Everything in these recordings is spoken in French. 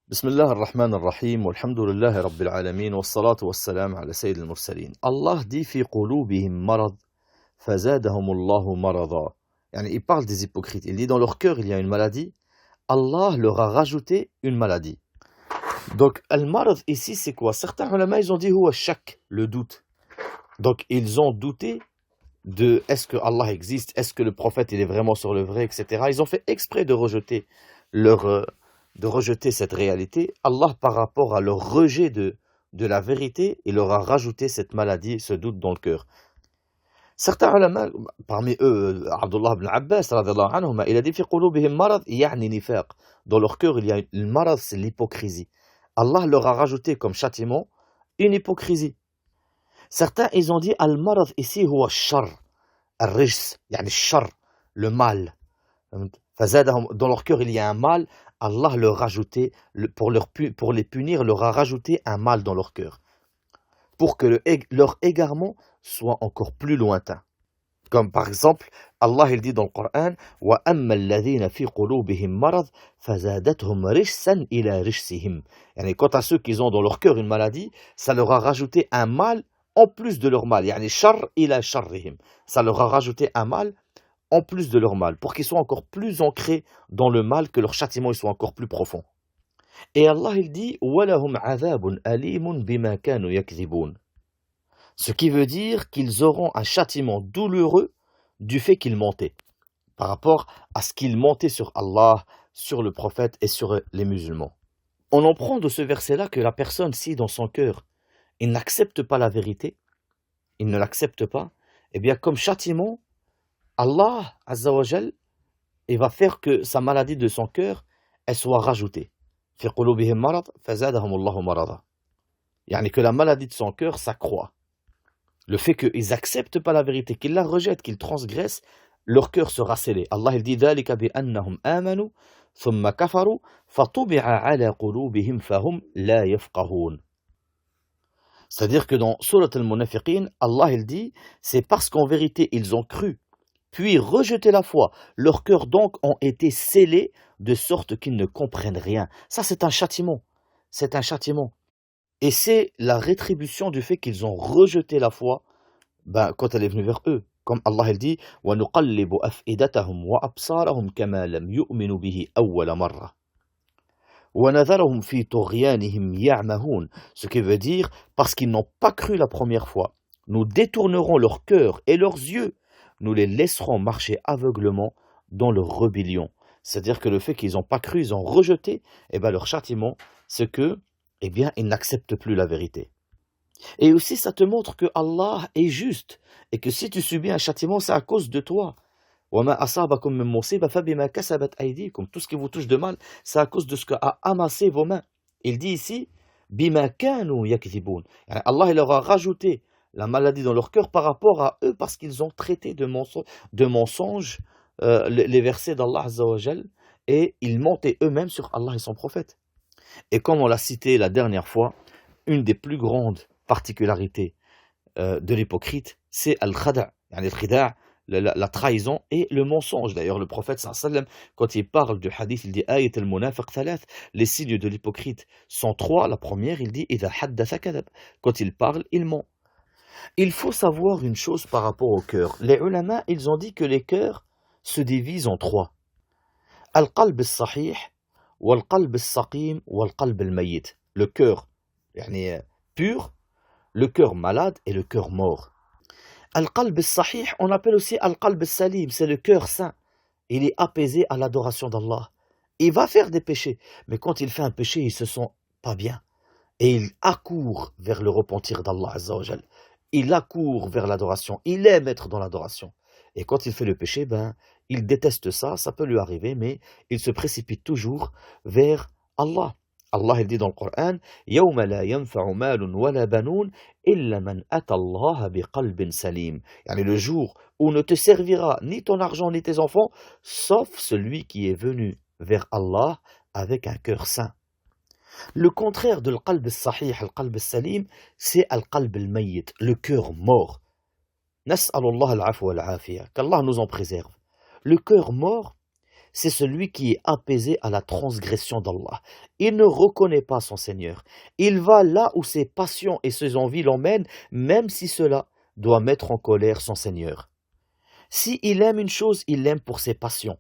بسم الله الرحمن الرحيم والحمد لله رب العالمين والصلاة والسلام على سيد المرسلين. Allah dit في قلوبهم مرض فزادهم الله مرضا. Yani il parle des hypocrites. Il dit dans leur cœur il y a une maladie. Allah leur a rajouté une maladie. Donc al-marad ici c'est quoi? Certains ulama ils ont dit huwa shak, le doute. Donc ils ont douté de est-ce que Allah existe, est-ce que le prophète il est vraiment sur le vrai, etc. Ils ont fait exprès de rejeter cette réalité. Allah, par rapport à leur rejet de la vérité, il leur a rajouté cette maladie, ce doute dans le cœur. Certains ulama, parmi eux, Abdullah ibn Abbas, radiyallahu anhu, il a dit, fi qulubihim marad, ya'ni nifaq. Dans leur cœur, il y a le marad, c'est l'hypocrisie. Allah leur a rajouté comme châtiment une hypocrisie. Certains, ils ont dit, al-marad ici, huwa shar, al-rijs, yani shar, le mal. Dans leur cœur, il y a un mal. Allah leur a rajouté, pour les punir, leur a rajouté un mal dans leur cœur. Pour que leur égarement soit encore plus lointain. Comme par exemple, Allah il dit dans le Coran, وَأَمَّا الَّذِينَ فِي قُلُوبِهِمْ مَرَضٍ فَزَادَتْهُمْ رِجْسًا إِلَى رِجْسِهِمْ. Yani, quant à ceux qui ont dans leur cœur une maladie, ça leur a rajouté un mal en plus de leur mal. Yani, شر إلى شرهم. Ça leur a rajouté un mal en plus de leur mal, pour qu'ils soient encore plus ancrés dans le mal, que leur châtiment soit encore plus profond. Et Allah il dit وَلَهُمْ عَذَابٌ أَلِيمٌ بِمَا كَانُوا يَكْذِبُونَ. Ce qui veut dire qu'ils auront un châtiment douloureux du fait qu'ils mentaient, par rapport à ce qu'ils mentaient sur Allah, sur le prophète et sur les musulmans. On en prend de ce verset-là que la personne, si dans son cœur, il n'accepte pas la vérité, il ne l'accepte pas, eh bien comme châtiment, Allah, Azza wa Jal, il va faire que sa maladie de son cœur, elle soit rajoutée. في قلوبهم مرض فزادهم الله مرضا. Yani que la maladie de son cœur s'accroît. Le fait qu'ils n'acceptent pas la vérité, qu'ils la rejettent, qu'ils transgressent, leur cœur sera scellé. Allah il dit ذلك بأنهم آمنوا ثم كفروا فطبع على قلوبهم فهم لا يفقهون. C'est-à-dire que dans Surat al-Munafiqin, Allah il dit, c'est parce qu'en vérité ils ont cru, puis rejeté la foi. Leurs cœurs donc ont été scellés de sorte qu'ils ne comprennent rien. Ça c'est un châtiment. C'est un châtiment. Et c'est la rétribution du fait qu'ils ont rejeté la foi quand elle est venue vers eux. Comme Allah il dit وَنُقَلِّبُ أَفْئِدَتَهُمْ وَأَبْصَارَهُمْ كَمَا لَمْ يُؤْمِنُوا بِهِ أَوَّلَ مَرَّةٍ وَنَذَرُهُمْ فِي طُغْيَانِهِمْ يَعْمَهُونَ. Ce qui veut dire, parce qu'ils n'ont pas cru la première fois, nous détournerons leur cœur et leurs yeux, nous les laisserons marcher aveuglement dans leur rébellion. C'est-à-dire que le fait qu'ils n'ont pas cru, ils ont rejeté, leur châtiment, c'est que, ils n'acceptent plus la vérité. Et aussi, ça te montre que Allah est juste, et que si tu subis un châtiment, c'est à cause de toi. وَمَا أَصَابَكُم مِّن مُّصِيبَةٍ فَبِمَا كَسَبَتْ أَيْدِيكُم. Tout ce qui vous touche de mal, c'est à cause de ce qu'a amassé vos mains. Il dit ici, بِمَا كَانُوا يَكْذِبُونَ. Allah il leur a rajouté la maladie dans leur cœur par rapport à eux, parce qu'ils ont traité de mensonges les versets d'Allah Azza wa Jal, et ils mentaient eux-mêmes sur Allah et son prophète. Et comme on l'a cité la dernière fois, une des plus grandes particularités de l'hypocrite, c'est al-khada', yani al-khida', la trahison et le mensonge. D'ailleurs, le prophète sallallahu alayhi wa sallam, quand il parle du hadith, il dit ayat al-munafiq thalath, les signes de l'hypocrite sont trois. La première, il dit idha haddatha kadhab, quand il parle, il ment. Il faut savoir une chose par rapport au cœur. Les ulama, ils ont dit que les cœurs se divisent en trois. Al-qalb al-sahih, wal-qalb al-saqim, wal-qalb al-mayyit. Le cœur yani, pur, le cœur malade et le cœur mort. Al-qalb al-sahih, on appelle aussi al-qalb al-salim, c'est le cœur saint. Il est apaisé à l'adoration d'Allah. Il va faire des péchés, mais quand il fait un péché, il se sent pas bien. Et il accourt vers le repentir d'Allah Azza wa Jal. Il accourt vers l'adoration. Il aime être dans l'adoration. Et quand il fait le péché, il déteste ça, ça peut lui arriver, mais il se précipite toujours vers Allah. Allah il dit dans le Coran يَوْمَ لَا يَنْفَعُ مَالٌ وَلَا بَنُونَ إِلَّا مَنْ أَتَى اللَّهَ بِقَلْبٍ سَلِيمٍ. Yani le jour où ne te servira ni ton argent ni tes enfants, sauf celui qui est venu vers Allah avec un cœur saint. Le contraire de l'qalb al-sahih, al-qalb al-salim, c'est al-qalb al-mayyit, le cœur mort. Nas'alullah al-afwa wal-afiya, qu'Allah nous en préserve. Le cœur mort, c'est celui qui est apaisé à la transgression d'Allah. Il ne reconnaît pas son Seigneur. Il va là où ses passions et ses envies l'emmènent, même si cela doit mettre en colère son Seigneur. Si il aime une chose, il l'aime pour ses passions.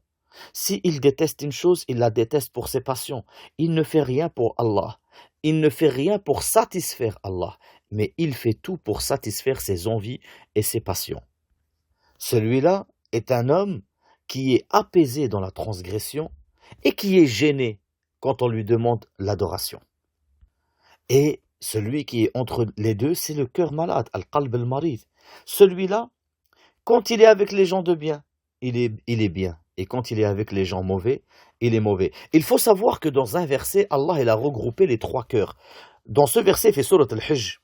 Si il déteste une chose, il la déteste pour ses passions. Il ne fait rien pour Allah. Il ne fait rien pour satisfaire Allah, mais il fait tout pour satisfaire ses envies et ses passions. Celui-là est un homme qui est apaisé dans la transgression et qui est gêné quand on lui demande l'adoration. Et celui qui est entre les deux, c'est le cœur malade, al-qalb al-marid. Celui-là, quand il est avec les gens de bien, il est bien. Et quand il est avec les gens mauvais, il est mauvais. Il faut savoir que dans un verset, Allah il a regroupé les trois cœurs. Dans ce verset, fait surat al-Hijj,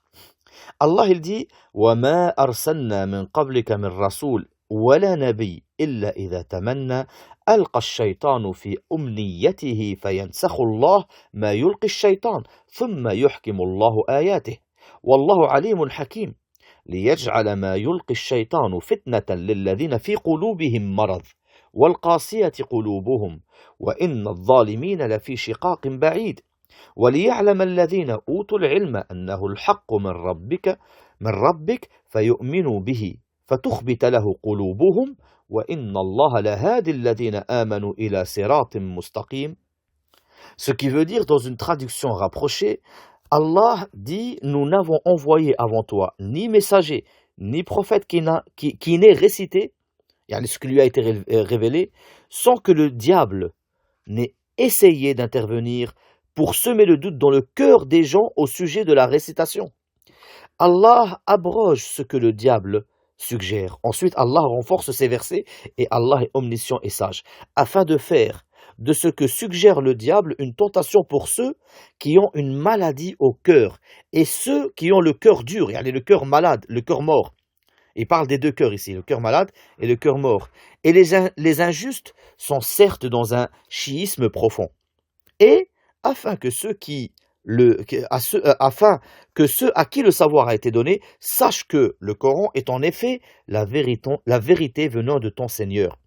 Allah il dit وَمَا أَرْسَلْنَا مِنْ قَبْلِكَ مِنْ رَسُولٍ وَلَا نَبِيٍّ إِلَّا إِذَا تَمَنَّى أَلْقَى الشَّيْطَانُ فِي أُمْنِيَّتِهِ فَيَنْسَخُ اللَّهُ مَا يُلْقِي الشَّيْطَانُ ثُمَّ يُحْكِمُ اللَّهُ آيَاتِهِ وَاللَّهُ عَلِيمٌ حَكِيمٌ لِيَجْعَلَ مَا يُلْقِي الشَّيْطَانُ فِتْنَةً لِلَّذِينَ فِي قُلُوبِهِم مَّرَضٌ والقاسية قلوبهم وإن الظالمين لفي شقاق بعيد وليعلم الذين أوتوا العلم أنه الحق من ربك فيؤمنوا به فتخبت له قلوبهم وإن الله لهادي الذين آمنوا إلى صراط مستقيم. Ce qui veut dire dans une traduction rapprochée, Allah dit nous n'avons envoyé avant toi ni messager ni prophète qui n'ait récité ce qui lui a été révélé, sans que le diable n'ait essayé d'intervenir pour semer le doute dans le cœur des gens au sujet de la récitation. Allah abroge ce que le diable suggère. Ensuite, Allah renforce ces versets et Allah est omniscient et sage, afin de faire de ce que suggère le diable une tentation pour ceux qui ont une maladie au cœur et ceux qui ont le cœur dur, le cœur malade, le cœur mort. Il parle des deux cœurs ici, le cœur malade et le cœur mort. Et les injustes sont certes dans un chiisme profond. Et afin que ceux à qui le savoir a été donné sachent que le Coran est en effet la vérité venant de ton Seigneur.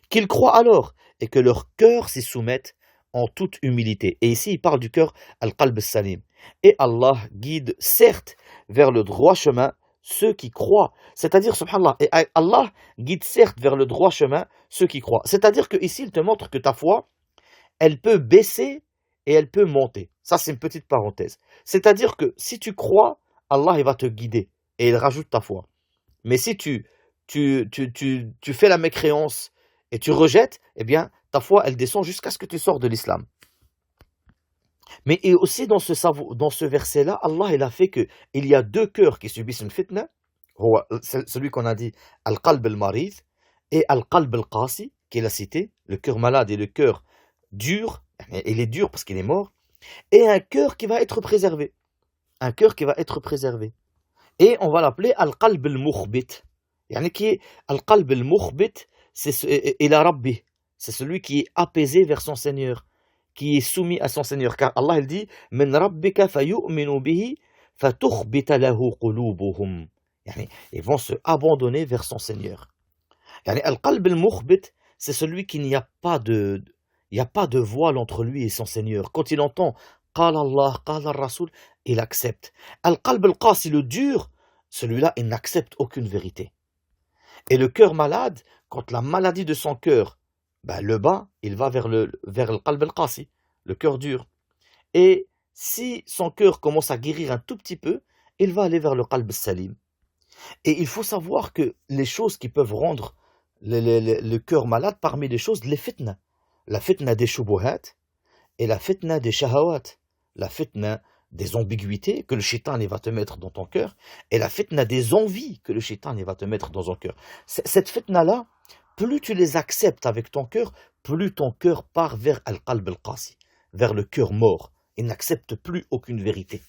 Qu'ils croient alors et que leur cœur s'y soumette en toute humilité. Et ici, il parle du cœur al-qalb salim. Et Allah guide certes vers le droit chemin ceux qui croient, c'est-à-dire, subhanallah, et Allah guide certes vers le droit chemin ceux qui croient. C'est-à-dire qu'ici, il te montre que ta foi, elle peut baisser et elle peut monter. Ça, c'est une petite parenthèse. C'est-à-dire que si tu crois, Allah il va te guider et il rajoute ta foi. Mais si tu fais la mécréance et tu rejettes, eh bien, ta foi, elle descend jusqu'à ce que tu sors de l'islam. Mais et aussi dans ce verset-là, Allah il a fait qu'il y a deux cœurs qui subissent une fitna, celui qu'on a dit al-qalb al-marid et al-qalb al-qasi, qui est la cité, le cœur malade et le cœur dur, il est dur parce qu'il est mort, et un cœur qui va être préservé. Un cœur qui va être préservé. Et on va l'appeler al-qalb al-mukhbit. Qui est al-qalb al-mukhbit, c'est ila rabbi, c'est celui qui est apaisé vers son Seigneur, qui est soumis à son Seigneur. Car Allah il dit min rabbika fayu'minu bihi fatukhbita lahu qulubuhum. Ils vont se abandonner vers son Seigneur. Al-qalb al-mukhbit, c'est celui qui n'y a pas de voile entre lui et son Seigneur. Quand il entend qala Allah, qala al-Rasul, il accepte. Al-qalb al-qasi, le dur, celui-là, il n'accepte aucune vérité. Et le cœur malade, quand la maladie de son cœur le bas, il va vers le qalb al-qasi, le cœur dur. Et si son cœur commence à guérir un tout petit peu, il va aller vers le qalb salim. Et il faut savoir que les choses qui peuvent rendre le cœur malade, parmi les choses, les fitna. La fitna des shubuhat et la fitna des shahawat. La fitna des ambiguïtés que le shaitan va te mettre dans ton cœur et la fitna des envies que le shaitan va te mettre dans ton cœur. Cette fitna-là, plus tu les acceptes avec ton cœur, plus ton cœur part vers al-qalb al-qasi, vers le cœur mort. Il n'accepte plus aucune vérité.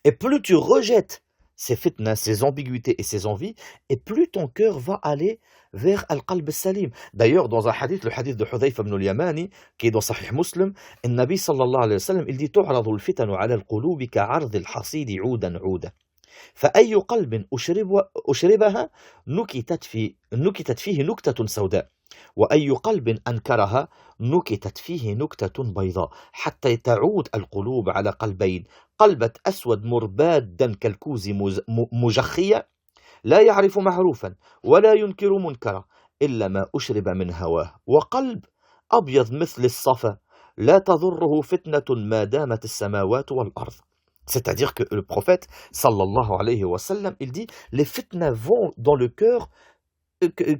Et plus tu rejettes ces fitnas, ces ambiguïtés et ces envies, et plus ton cœur va aller vers al-qalb al-salim. D'ailleurs, dans un hadith, le hadith de Hudhayfa ibn al-Yamani, qui est dans Sahih Muslim, le Nabi sallallahu alayhi wa sallam, il dit تعرض الفتن على القلوب كعرض الحصيد عودا عودا فأي قلب أشربها نكتت فيه نكتة سوداء وأي قلب أنكرها نكتت فيه نكتة بيضاء حتى تعود القلوب على قلبين قلبة أسود مربادا كالكوز مجخية لا يعرف معروفا ولا ينكر منكرا إلا ما أشرب من هواه وقلب أبيض مثل الصفا لا تضره فتنة ما دامت السماوات والأرض. C'est-à-dire que le prophète, sallallahu alayhi wa sallam, il dit, les fitnas vont dans le cœur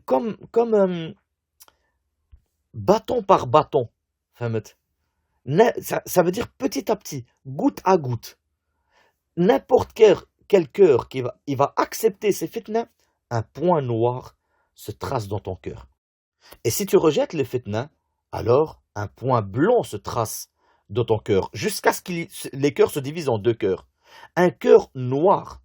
comme bâton par bâton. فهمت؟ Ça veut dire petit à petit, goutte à goutte. N'importe quel cœur il va accepter ces fitnas, un point noir se trace dans ton cœur. Et si tu rejettes les fitnas, alors un point blanc se trace dans ton cœur, jusqu'à ce que les cœurs se divisent en deux cœurs. Un cœur noir,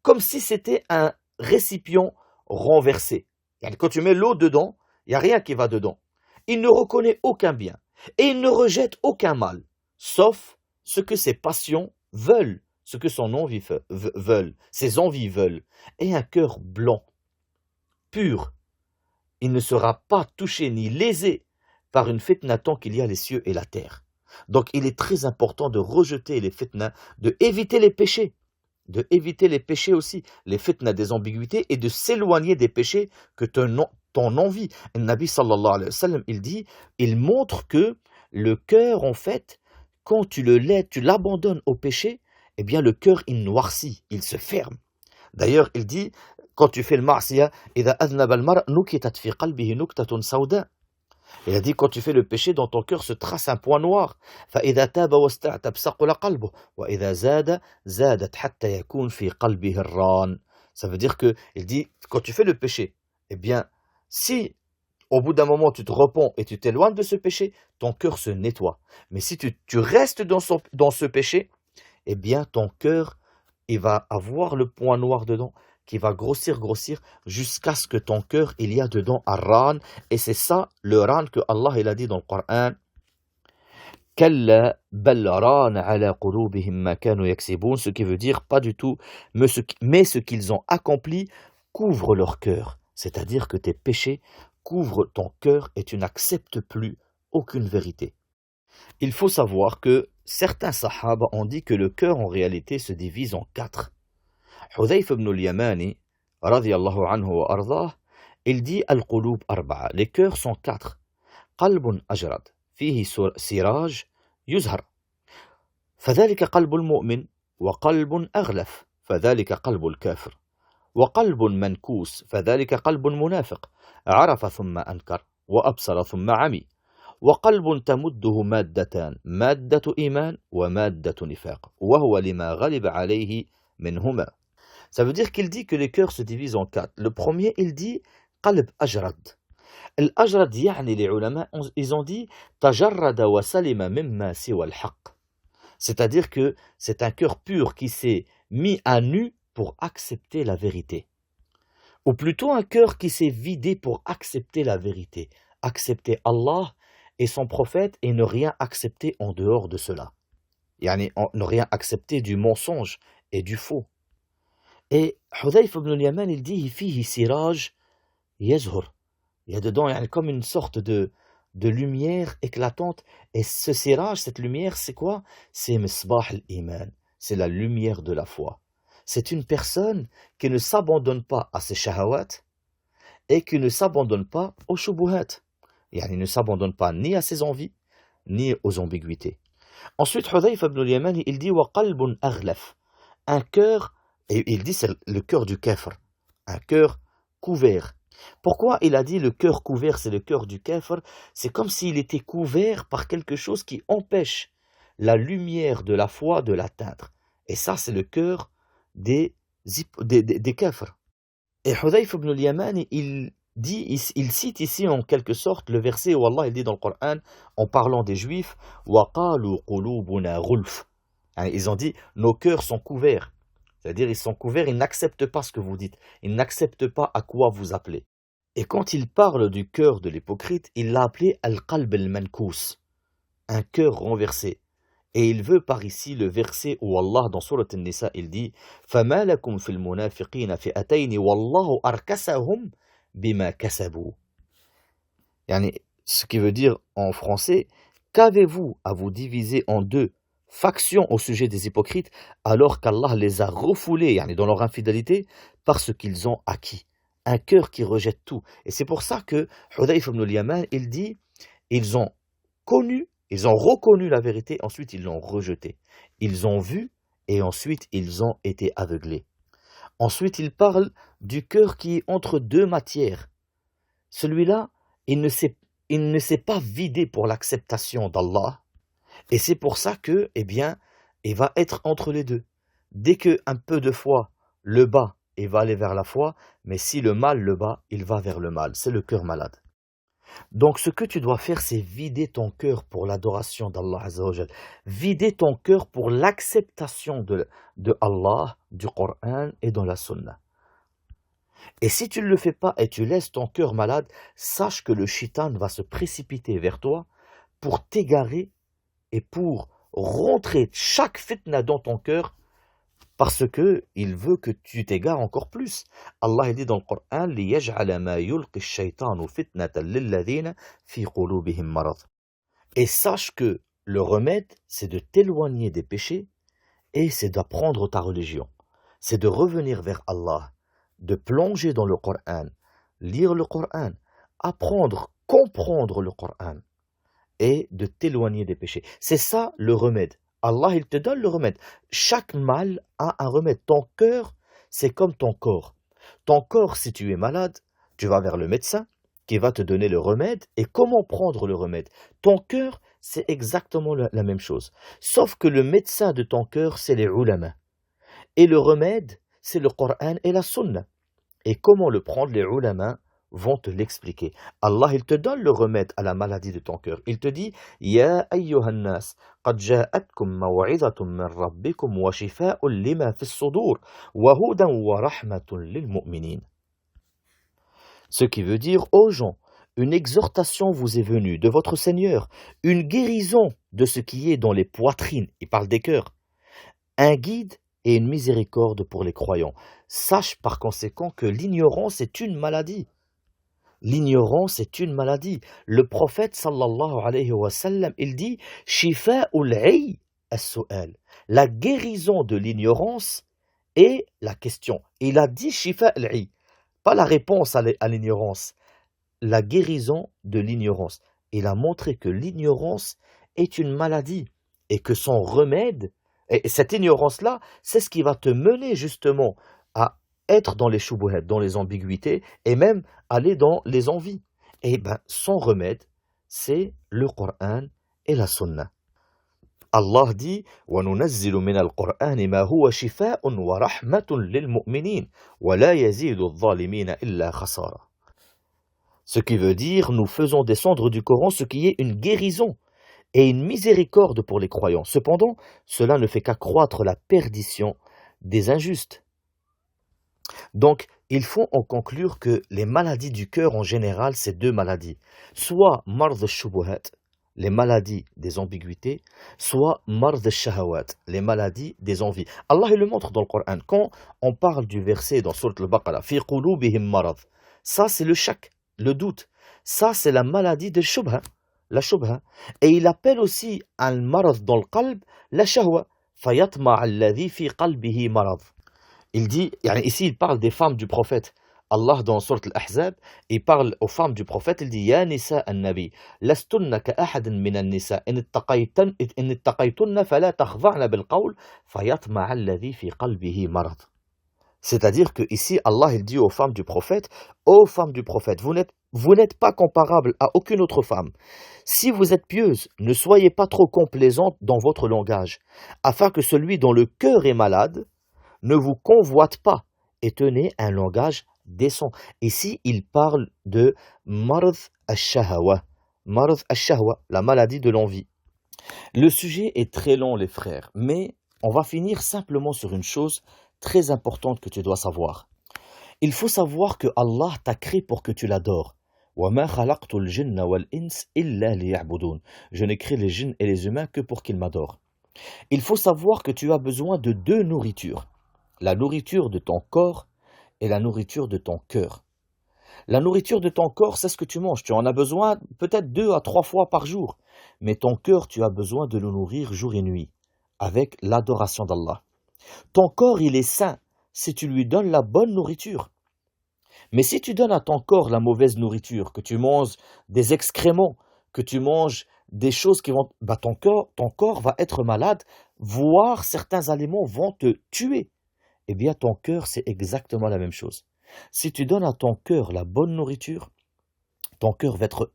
comme si c'était un récipient renversé. Et quand tu mets l'eau dedans, il n'y a rien qui va dedans. Il ne reconnaît aucun bien, et il ne rejette aucun mal, sauf ce que ses passions veulent, ce que son envie veulent, ses envies veulent. Et un cœur blanc, pur, il ne sera pas touché ni lésé par une fitna tant qu'il y a les cieux et la terre. Donc il est très important de rejeter les fitnas, de éviter les péchés aussi, les fitnas des ambiguïtés, et de s'éloigner des péchés que ton envie. Le Nabi sallallahu alayhi wa sallam, il montre que le cœur, en fait, quand tu l'abandonnes au péché, eh bien le cœur il noircit, il se ferme. D'ailleurs, il dit, quand tu fais le ma'siyah, إذا أذنب المرء نكتت في قلبه نكتة سوداء. Il a dit, quand tu fais le péché, dans ton cœur se trace un point noir. فإذا تاب واستعتب صقل قلبه وإذا زادت حتى يكون في قلبه الران. Ça veut dire que, il dit, quand tu fais le péché, eh bien, si au bout d'un moment tu te repens et tu t'éloignes de ce péché, ton cœur se nettoie. Mais si tu restes dans ce péché, eh bien ton cœur, il va avoir le point noir dedans, qui va grossir, jusqu'à ce que ton cœur, il y a dedans un ran. Et c'est ça, le ran que Allah il a dit dans le Coran. Kalla bal ran ala qulubihim ma kanu yaksibun, ce qui veut dire pas du tout, mais ce qu'ils ont accompli couvre leur cœur. C'est-à-dire que tes péchés couvrent ton cœur et tu n'acceptes plus aucune vérité. Il faut savoir que certains sahaba ont dit que le cœur en réalité se divise en quatre. Hudhayf ibn al-Yamani, radiyallahu anhu wa ardah, il dit al-qulub arba'a, les cœurs sont quatre. Qalbun ajrad, fihi siraj yuzhar. فذلك قلب المؤمن وقلب أغلف فذلك قلب الكافر وقلب منكوس فذلك قلب منافق عرف ثم أنكر وأبصر ثم عمي وقلب تمده مادتان مادة إيمان ومادة نفاق وهو لما غلب عليه منهما. Ça veut dire qu'il dit que les cœurs se divisent en quatre. Le premier, il dit qalb ajrad. Al-ajrad, يعني les ulama, ils ont dit tajarrada wa salima mimma siwa al-haq. C'est-à-dire que c'est un cœur pur qui s'est mis à nu pour accepter la vérité. Ou plutôt un cœur qui s'est vidé pour accepter la vérité. Accepter Allah et son prophète et ne rien accepter en dehors de cela. Yani, ne rien accepter du mensonge et du faux. Et Hudhayf ibn al-Yaman, il dit, fihi siraj yazhur. Il y a dedans comme une sorte de lumière éclatante. Et ce siraj, cette lumière, c'est quoi? C'est misbah al-iman. C'est la lumière de la foi. C'est une personne qui ne s'abandonne pas à ses shahawat et qui ne s'abandonne pas aux shubuhat. Il ne s'abandonne pas ni à ses envies, ni aux ambiguïtés. Ensuite, Hudhayf ibn al-Yaman, il dit wa qalbun aghlaf. Un cœur, et il dit c'est le cœur du kafr, un cœur couvert. Pourquoi il a dit le cœur couvert, c'est le cœur du kafr? C'est comme s'il était couvert par quelque chose qui empêche la lumière de la foi de l'atteindre. Et ça, c'est le cœur des kafrs. Et Hudhayf ibn al-Yaman, il cite ici en quelque sorte le verset où Allah il dit dans le Coran, en parlant des Juifs, وَقَالُوا قُلُوبُنَا غُلْفٌ. Ils ont dit, nos cœurs sont couverts. C'est-à-dire, ils sont couverts, ils n'acceptent pas ce que vous dites. Ils n'acceptent pas à quoi vous appelez. Et quand il parle du cœur de l'hypocrite, il l'a appelé Al-Qalb al-Mankous, un cœur renversé. Et il veut par ici le verset où Allah, dans Surat An-Nisa, il dit فَمَا لَكُمْ فِي الْمُنَافِقِينَ فِئَتَيْنِ وَاللَّهُ أَرْكَسَهُمْ بِمَا كَسَبُوا. Yani, ce qui veut dire en français, qu'avez-vous à vous diviser en deux factions au sujet des hypocrites alors qu'Allah les a refoulés yani, dans leur infidélité parce qu'ils ont acquis un cœur qui rejette tout. Et c'est pour ça que Hudayf ibn al-Yaman, il dit, ils ont ils ont reconnu la vérité, ensuite ils l'ont rejetée. Ils ont vu et ensuite ils ont été aveuglés. Ensuite, il parle du cœur qui est entre deux matières. Celui-là, il ne s'est pas vidé pour l'acceptation d'Allah. Et c'est pour ça que, eh bien, il va être entre les deux. Dès que un peu de foi le bat, il va aller vers la foi, mais si le mal le bat, il va vers le mal. C'est le cœur malade. Donc ce que tu dois faire, c'est vider ton cœur pour l'adoration d'Allah Azza wa Jal. Vider ton cœur pour l'acceptation de Allah, du Coran et dans la Sunna. Et si tu ne le fais pas et tu laisses ton cœur malade, sache que le shaitan va se précipiter vers toi pour t'égarer et pour rentrer chaque fitna dans ton cœur parce que il veut que tu t'égares encore plus. Allah dit dans le Coran لِيَجْعَلَ مَا يُلْقِ الشَّيْطَانُ فِتْنَةً لِلَّذِينَ فِي قُلُوبِهِم مَرَضٌ. Et sache que le remède, c'est de t'éloigner des péchés et c'est d'apprendre ta religion. C'est de revenir vers Allah, de plonger dans le Coran, lire le Coran, apprendre, comprendre le Coran et de t'éloigner des péchés. C'est ça le remède. Allah, il te donne le remède. Chaque mal a un remède. Ton cœur, c'est comme ton corps. Ton corps, si tu es malade, tu vas vers le médecin qui va te donner le remède. Et comment prendre le remède? Ton cœur, c'est exactement la même chose. Sauf que le médecin de ton cœur, c'est les ulama. Et le remède, c'est le Coran et la Sunna. Et comment le prendre, les ulama vont te l'expliquer. Allah, il te donne le remède à la maladie de ton cœur. Il te dit, Ya ayyuhan nas, qad ja'atkum maw'izatun min rabbikum wa shifa'un lima fis sudur, wa hudan wa rahmatun lil mu'minin. Ce qui veut dire, ô gens, une exhortation vous est venue de votre Seigneur, une guérison de ce qui est dans les poitrines, il parle des cœurs, un guide et une miséricorde pour les croyants. Sache par conséquent que l'ignorance est une maladie. L'ignorance est une maladie. Le prophète sallallahu alayhi wa sallam, il dit Shifa'ul 'ayy as-su'al. La guérison de l'ignorance est la question. Il a dit Shifa'ul 'ayy, pas la réponse à l'ignorance, la guérison de l'ignorance. Il a montré que l'ignorance est une maladie et que son remède, et cette ignorance-là, c'est ce qui va te mener justement à être dans les shubuhat, dans les ambiguïtés, et même aller dans les envies. Et bien, son remède, c'est le Coran et la Sunna. Allah dit وَنُنَزِّلُ مِنَ الْقُرْآنِ مَا هُوَ شِفَاءٌ وَرَحْمَةٌ لِلْمُؤْمِنِينَ وَلَا يَزِيدُ الظَّالِمِينَ إِلَّا خَسَارًا. Ce qui veut dire, nous faisons descendre du Coran ce qui est une guérison et une miséricorde pour les croyants. Cependant, cela ne fait qu'accroître la perdition des injustes. Donc, il faut en conclure que les maladies du cœur en général, c'est deux maladies. Soit marad al-shubuhat, les maladies des ambiguïtés, soit marad al-shahawat, les maladies des envies. Allah il le montre dans le Coran. Quand on parle du verset dans Sourate al-Baqarah, fi qulubihim marad, ça c'est le shak, le doute. Ça c'est la maladie de shubha, la shubha. Et il appelle aussi al-marad dans le qalb, la shahwa, fayatma alladhi fi qalbihi marad. Il dit, ici il parle des femmes du prophète. Allah dans Sourate Al-Ahzab, il parle aux femmes du prophète, il dit Ya nisa an-nabi, lastunna ka ahadin min an-nisa, in ittaqaytunna fala takhda'na bil qawl, fayatma'a alladhi fi qalbihi marad. C'est-à-dire que ici Allah il dit aux femmes du prophète, ô femmes du prophète, vous n'êtes pas comparables à aucune autre femme. Si vous êtes pieuses, ne soyez pas trop complaisantes dans votre langage, afin que celui dont le cœur est malade ne vous convoite pas et tenez un langage décent. Ici, il parle de marad al-shahawa, la maladie de l'envie. Le sujet est très long, les frères, mais on va finir simplement sur une chose très importante que tu dois savoir. Il faut savoir que Allah t'a créé pour que tu l'adores. وَمَا خَلَقْتُ الْجِنَّ وَالْإِنسَ إِلَّا لِيَعْبُدُونَ. Je n'ai créé les djinns et les humains que pour qu'ils m'adorent. Il faut savoir que tu as besoin de deux nourritures. La nourriture de ton corps et la nourriture de ton cœur. La nourriture de ton corps, c'est ce que tu manges. Tu en as besoin peut-être 2 à 3 fois par jour. Mais ton cœur, tu as besoin de le nourrir jour et nuit, avec l'adoration d'Allah. Ton corps, il est sain si tu lui donnes la bonne nourriture. Mais si tu donnes à ton corps la mauvaise nourriture, que tu manges des excréments, que tu manges des choses qui vont... ton corps va être malade, voire certains aliments vont te tuer. Eh bien, ton cœur, c'est exactement la même chose. Si tu donnes à ton cœur la bonne nourriture, ton cœur va être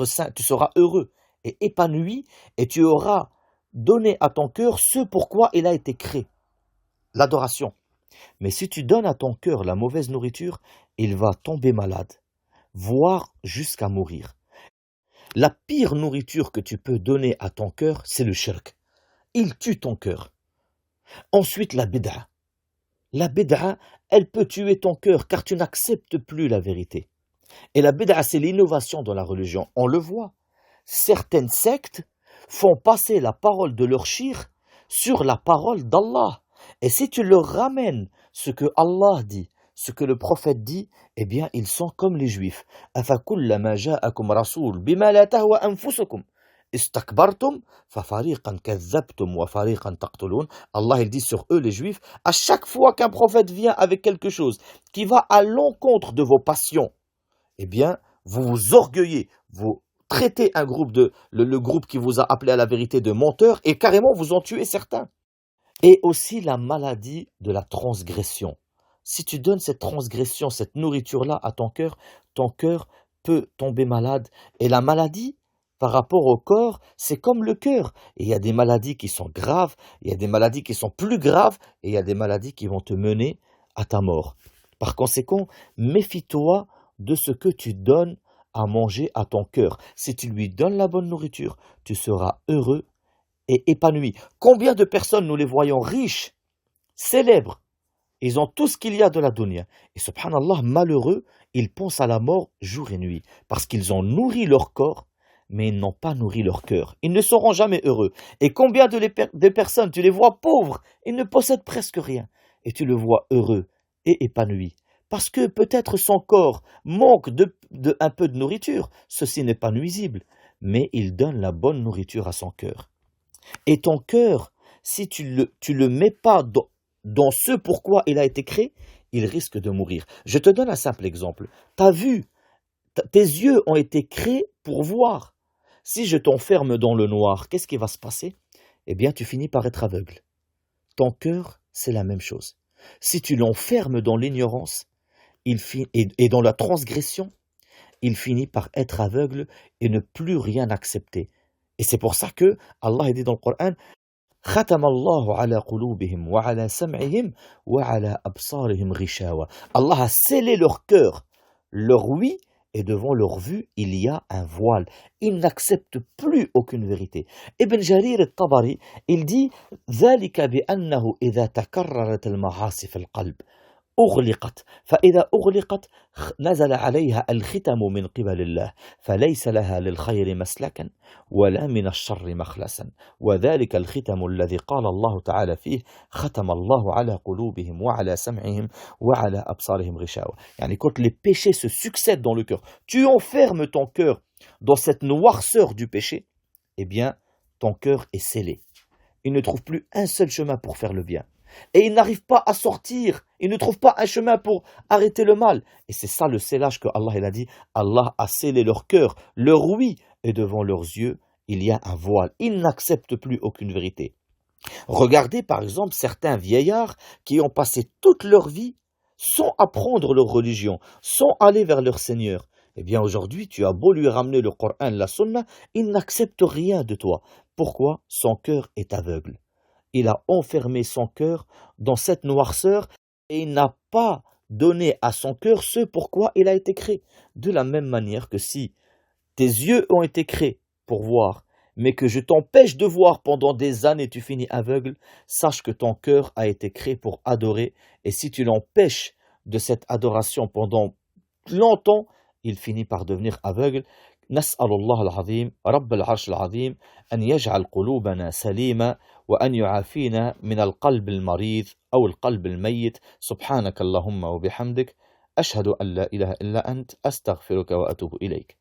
sain, tu seras heureux et épanoui, et tu auras donné à ton cœur ce pourquoi il a été créé, l'adoration. Mais si tu donnes à ton cœur la mauvaise nourriture, il va tomber malade, voire jusqu'à mourir. La pire nourriture que tu peux donner à ton cœur, c'est le shirk. Il tue ton cœur. Ensuite, la bid'a. La bid'a, elle peut tuer ton cœur car tu n'acceptes plus la vérité. Et la bid'a, c'est l'innovation dans la religion. On le voit. Certaines sectes font passer la parole de leur shir sur la parole d'Allah. Et si tu leur ramènes ce que Allah dit, ce que le prophète dit, eh bien, ils sont comme les juifs. أَفَكُلَّمَا جَاءَكُمْ رَسُولٌ بِمَا لَا تَهْوَى أَنفُسُكُمْ استكبرتم ففريقا كذبتم وفريقا تقتلون. Allah il dit sur eux les juifs, à chaque fois qu'un prophète vient avec quelque chose qui va à l'encontre de vos passions, eh bien vous vous orgueillez, vous traitez un groupe le groupe qui vous a appelé à la vérité de menteurs et carrément vous en tuez certains. Et aussi la maladie de la transgression. Si tu donnes cette transgression, cette nourriture-là à ton cœur peut tomber malade. Et la maladie, par rapport au corps, c'est comme le cœur. Et il y a des maladies qui sont graves, il y a des maladies qui sont plus graves, et il y a des maladies qui vont te mener à ta mort. Par conséquent, méfie-toi de ce que tu donnes à manger à ton cœur. Si tu lui donnes la bonne nourriture, tu seras heureux et épanoui. Combien de personnes nous les voyons riches, célèbres, ils ont tout ce qu'il y a de la dunya. Et subhanallah, malheureux, ils pensent à la mort jour et nuit, parce qu'ils ont nourri leur corps, mais ils n'ont pas nourri leur cœur. Ils ne seront jamais heureux. Et combien de personnes, tu les vois pauvres, ils ne possèdent presque rien, et tu le vois heureux et épanoui. Parce que peut-être son corps manque un peu de nourriture, ceci n'est pas nuisible, mais il donne la bonne nourriture à son cœur. Et ton cœur, si tu le mets pas dans ce pourquoi il a été créé, il risque de mourir. Je te donne un simple exemple. Ta vue, tes yeux ont été créés pour voir. Si je t'enferme dans le noir, qu'est-ce qui va se passer? Eh bien, tu finis par être aveugle. Ton cœur, c'est la même chose. Si tu l'enfermes dans l'ignorance et dans la transgression, il finit par être aveugle et ne plus rien accepter. Et c'est pour ça que Allah dit dans le Coran, ختم الله على قلوبهم وعلى سمعهم وعلى أبصارهم غشاوة. Allah a scellé leur cœur, leur oui, et devant leur vue, il y a un voile. Ils n'acceptent plus aucune vérité. Ibn Jarir al-Tabari, il dit ذلك بأنه إذا تكررت المعاصي في القلب أغلقت فإذا أغلقت نزل عليها الختم من قبل الله فليس لها للخير مسلكا ولا من الشر مخلصا وذلك الختم الذي قال الله تعالى فيه ختم الله على قلوبهم وعلى سمعهم وعلى أبصارهم غشاوة. يعني quand les péchés se succèdent dans le cœur, tu enfermes ton cœur dans cette noirceur du péché, eh bien ton cœur est scellé. Il ne trouve plus un seul chemin pour faire le bien. Et ils n'arrivent pas à sortir, ils ne trouvent pas un chemin pour arrêter le mal. Et c'est ça le scellage que Allah il a dit, Allah a scellé leur cœur, leur oui, et devant leurs yeux, il y a un voile. Ils n'acceptent plus aucune vérité. Regardez par exemple certains vieillards qui ont passé toute leur vie sans apprendre leur religion, sans aller vers leur Seigneur. Eh bien aujourd'hui, tu as beau lui ramener le Coran, la Sunna, il n'accepte rien de toi. Pourquoi? Son cœur est aveugle. Il a enfermé son cœur dans cette noirceur et il n'a pas donné à son cœur ce pourquoi il a été créé. De la même manière que si tes yeux ont été créés pour voir, mais que je t'empêche de voir pendant des années, tu finis aveugle, sache que ton cœur a été créé pour adorer. Et si tu l'empêches de cette adoration pendant longtemps, il finit par devenir aveugle. نسأل الله العظيم رب العرش العظيم أن يجعل قلوبنا سليمة وأن يعافينا من القلب المريض أو القلب الميت. سبحانك اللهم وبحمدك أشهد أن لا إله إلا أنت أستغفرك وأتوب إليك.